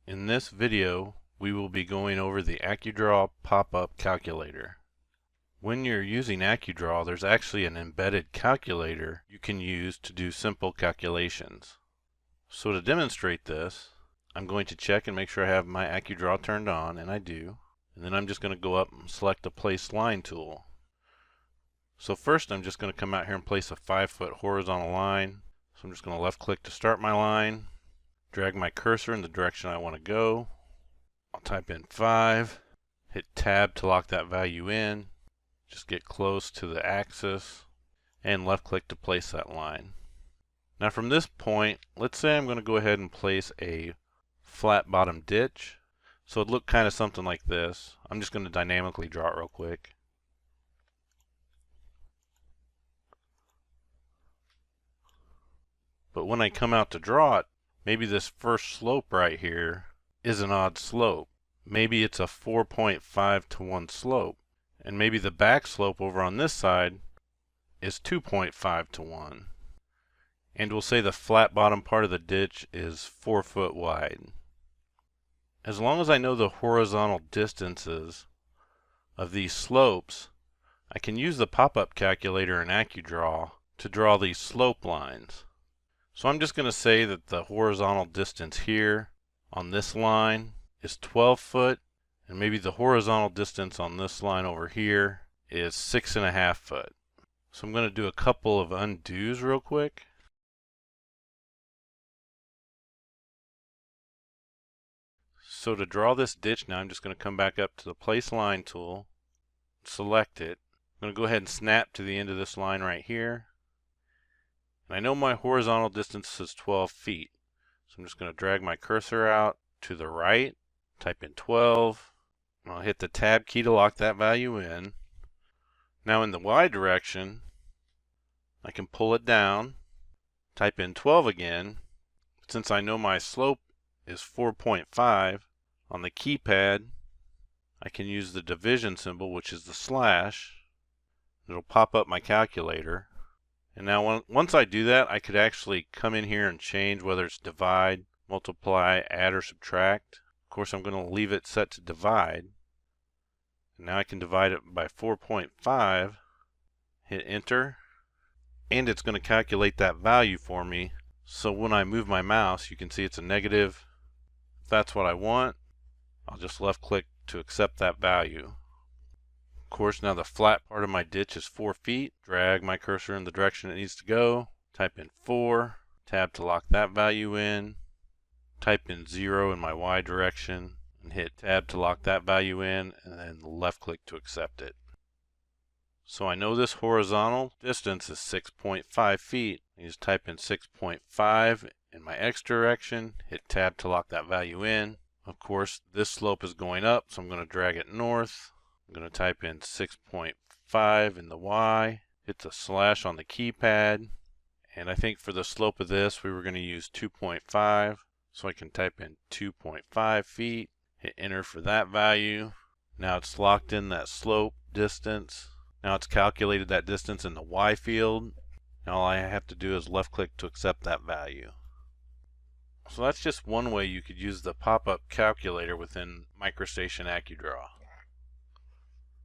In this video, we will be going over the AccuDraw pop-up calculator. When you're using AccuDraw, there's actually an embedded calculator you can use to do simple calculations. So to demonstrate this, I'm going to check and make sure I have my AccuDraw turned on, and I do. And then I'm just going to go up and select the Place Line tool. So first I'm just going to come out here and place a 5-foot horizontal line. So I'm just going to left click to start my line. Drag my cursor in the direction I want to go. I'll type in 5, hit tab to lock that value in, just get close to the axis, and left click to place that line. Now from this point, let's say I'm going to go ahead and place a flat bottom ditch. So it'd look kind of something like this. I'm just going to dynamically draw it real quick. But when I come out to draw it, maybe this first slope right here is an odd slope. Maybe it's a 4.5 to 1 slope. And maybe the back slope over on this side is 2.5 to 1. And we'll say the flat bottom part of the ditch is 4 foot wide. As long as I know the horizontal distances of these slopes, I can use the pop-up calculator in AccuDraw to draw these slope lines. So I'm just going to say that the horizontal distance here on this line is 12 foot, and maybe the horizontal distance on this line over here is 6.5 foot. So I'm going to do a couple of undos real quick. So to draw this ditch now, I'm just going to come back up to the Place Line tool, select it. I'm going to go ahead and snap to the end of this line right here. And I know my horizontal distance is 12 feet. So I'm just going to drag my cursor out to the right, type in 12, and I'll hit the tab key to lock that value in. Now in the Y direction, I can pull it down, type in 12 again. Since I know my slope is 4.5, on the keypad, I can use the division symbol, which is the slash. It'll pop up my calculator. And now once I do that, I could actually come in here and change whether it's divide, multiply, add, or subtract. Of course, I'm going to leave it set to divide. And now I can divide it by 4.5, hit enter, and it's going to calculate that value for me. So when I move my mouse, you can see it's a negative. If that's what I want, I'll just left click to accept that value. Of course, now the flat part of my ditch is 4 feet. Drag my cursor in the direction it needs to go. Type in 4. Tab to lock that value in. Type in 0 in my Y direction. And hit tab to lock that value in. And then left click to accept it. So I know this horizontal distance is 6.5 feet. I just type in 6.5 in my X direction. Hit tab to lock that value in. Of course, this slope is going up, so I'm going to drag it north. I'm going to type in 6.5 in the Y, hit the slash on the keypad, and I think for the slope of this we were going to use 2.5, so I can type in 2.5 feet, hit enter for that value. Now it's locked in that slope distance. Now it's calculated that distance in the Y field. Now all I have to do is left click to accept that value. So that's just one way you could use the pop-up calculator within MicroStation AccuDraw.